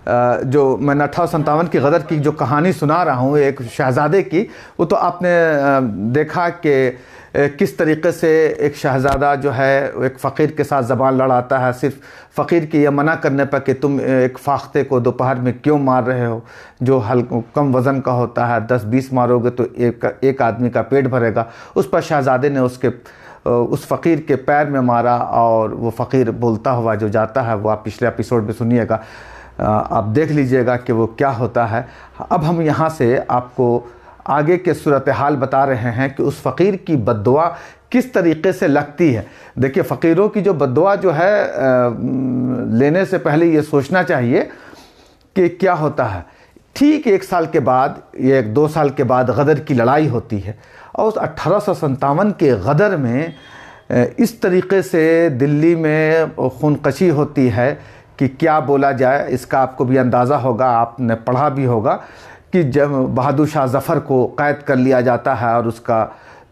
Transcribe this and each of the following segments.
जो मैं 1857 की गदर की जो कहानी सुना रहा हूँ एक शहज़ादे की, वो तो आपने देखा कि किस तरीके से एक शहज़ादा जो है एक फ़कीर के साथ ज़बान लड़ाता है, सिर्फ फ़कीर के ये मना करने पर कि तुम एक फाख्ते को दोपहर में क्यों मार रहे हो जो कम वज़न का होता है, 10-20 मारोगे तो एक आदमी का पेट भरेगा। उस पर शहज़ादे ने उस फ़कीर के पैर में मारा और वो फ़कीर बोलता हुआ जो जाता है, वो आप पिछले एपिसोड में सुनिएगा, आप देख लीजिएगा कि वो क्या होता है। अब हम यहाँ से आपको आगे के सूरत हाल बता रहे हैं कि उस फ़कीर की बद्दुआ किस तरीके से लगती है। देखिए, फ़कीरों की जो बद्दुआ जो है लेने से पहले ये सोचना चाहिए कि क्या होता है। ठीक 1 साल के बाद या 2 साल के बाद गदर की लड़ाई होती है और उस 1857 के गदर में इस तरीके से दिल्ली में खूनकशी होती है कि क्या बोला जाए। इसका आपको भी अंदाज़ा होगा, आपने पढ़ा भी होगा कि जब बहादुर शाह ज़फ़र को कैद कर लिया जाता है और उसका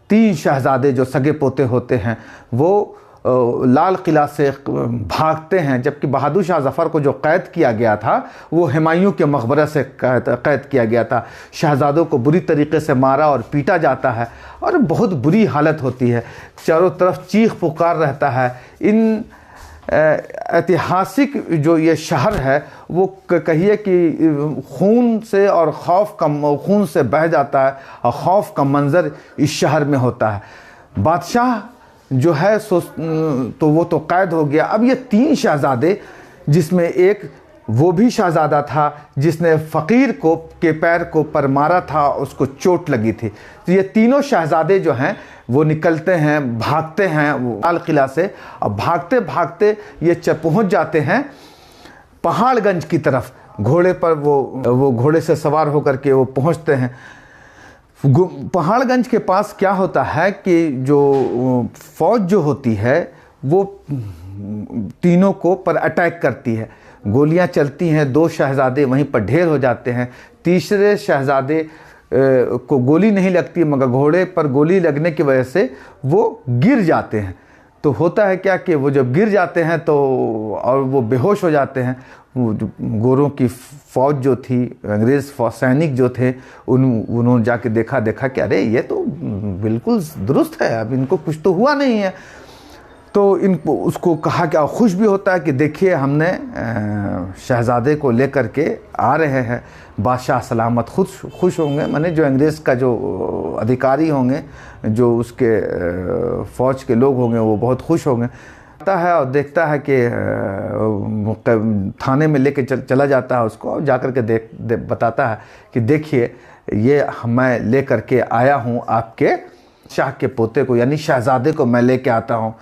3 शहज़ादे जो सगे पोते होते हैं वो लाल किला से भागते हैं, जबकि बहादुर शाह ज़फ़र को जो कैद किया गया था वो हुमायूं के मकबरे से कैद किया गया था। शहज़ादों को बुरी तरीके से मारा और पीटा जाता है और बहुत बुरी हालत होती है, चारों तरफ चीख पुकार रहता है। इन ऐतिहासिक जो ये शहर है वो कहिए कि खून से और खून से बह जाता है और खौफ का मंज़र इस शहर में होता है। बादशाह जो है तो वो तो कैद हो गया। अब ये 3 शहज़ादे, जिसमें एक वो भी शहज़ादा था जिसने फ़कीर के पैर को पर मारा था, उसको चोट लगी थी। तो ये तीनों शहज़ादे जो हैं वो निकलते हैं, भागते हैं लाल किला से, और भागते भागते ये पहुंच जाते हैं पहाड़गंज की तरफ। घोड़े पर वो घोड़े से सवार होकर के वो पहुंचते हैं। पहाड़गंज के पास क्या होता है कि जो फौज जो होती है वो तीनों को पर अटैक करती है, गोलियां चलती हैं। 2 शहज़ादे वहीं पर ढेर हो जाते हैं। तीसरे शहज़ादे को गोली नहीं लगती, मगर घोड़े पर गोली लगने की वजह से वो गिर जाते हैं। तो होता है क्या कि वो जब गिर जाते हैं तो और वो बेहोश हो जाते हैं। वो गोरों की फ़ौज जो थी, अंग्रेज़ सैनिक जो थे, उन्होंने जाके देखा कि अरे ये तो बिल्कुल दुरुस्त है, अब इनको कुछ तो हुआ नहीं है। तो इनको उसको कहा कि खुश भी होता है कि देखिए हमने शहज़ादे को लेकर के आ रहे हैं, बादशाह सलामत खुश होंगे, माने जो अंग्रेज़ का जो अधिकारी होंगे, जो उसके फ़ौज के लोग होंगे, वो बहुत खुश होंगे। आता है और देखता है कि थाने में लेके चला जाता है उसको, और जाकर के बताता है कि देखिए ये मैं ले करके आया हूँ आपके शाह के पोते को, यानी शहज़ादे को मैं लेके आता हूँ।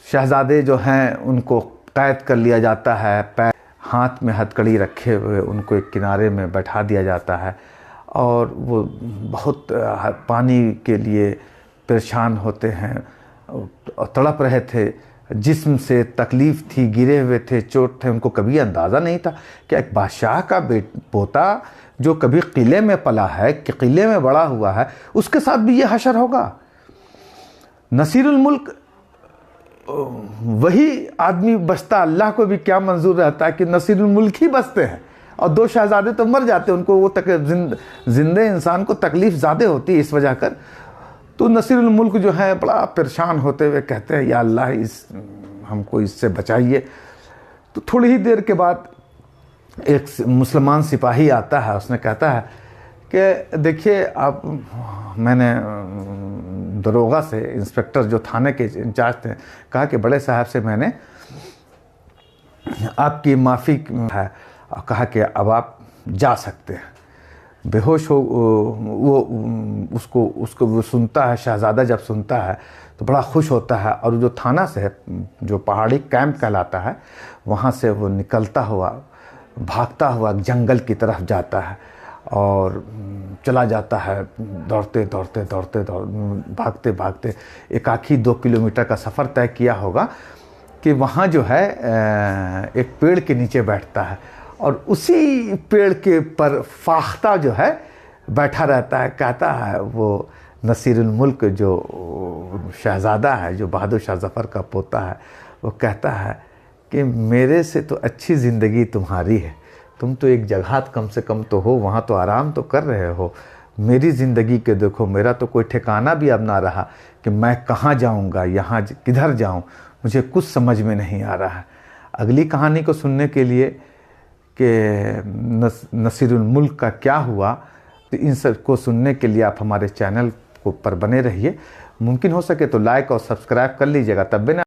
शहज़ादे जो हैं उनको कैद कर लिया जाता है, पैर हाथ में हथकड़ी रखे हुए उनको एक किनारे में बैठा दिया जाता है और वो बहुत पानी के लिए परेशान होते हैं और तड़प रहे थे। जिस्म से तकलीफ़ थी, गिरे हुए थे, चोट थे। उनको कभी अंदाज़ा नहीं था कि एक बादशाह का पोता जो कभी किले में पला है, कि किले में बड़ा हुआ है, उसके साथ भी ये हशर होगा। नसीरुल मुल्क वही आदमी बचता, अल्लाह को भी क्या मंजूर रहता है कि नसीरुल मुल्क ही बचते हैं और 2 शहज़ादे तो मर जाते हैं। उनको वो जिंदे इंसान को तकलीफ़ ज़्यादा होती है इस वजह कर। तो नसीरुल मुल्क जो है बड़ा परेशान होते हुए कहते हैं, या अल्लाह हमको इससे बचाइए। तो थोड़ी ही देर के बाद एक मुसलमान सिपाही आता है, उसने कहता है कि देखिए आप, मैंने दरोगा से, इंस्पेक्टर जो थाने के इंचार्ज थे, कहा कि बड़े साहब से मैंने आपकी माफ़ी है, और कहा कि अब आप जा सकते हैं। बेहोश हो उसको वो सुनता है, शहज़ादा जब सुनता है तो बड़ा खुश होता है और जो थाना से जो पहाड़ी कैंप कहलाता है वहाँ से वो निकलता हुआ भागता हुआ जंगल की तरफ जाता है और चला जाता है, दौड़ते भागते भागते एकाकी 2 किलोमीटर का सफ़र तय किया होगा कि वहाँ जो है एक पेड़ के नीचे बैठता है और उसी पेड़ के पर फाख्ता जो है बैठा रहता है। कहता है वो नसीरुल मुल्क जो शहज़ादा है, जो बहादुर शाह ज़फ़र का पोता है, वो कहता है कि मेरे से तो अच्छी ज़िंदगी तुम्हारी है, तुम तो एक जगह कम से कम तो हो, वहाँ तो आराम तो कर रहे हो। मेरी ज़िंदगी के देखो, मेरा तो कोई ठिकाना भी अब ना रहा कि मैं कहाँ जाऊँगा, यहाँ किधर जाऊँ, मुझे कुछ समझ में नहीं आ रहा है। अगली कहानी को सुनने के लिए कि नसीरुल मुल्क का क्या हुआ, तो इन सब को सुनने के लिए आप हमारे चैनल को पर बने रहिए। मुमकिन हो सके तो लाइक और सब्सक्राइब कर लीजिएगा, तब भी ना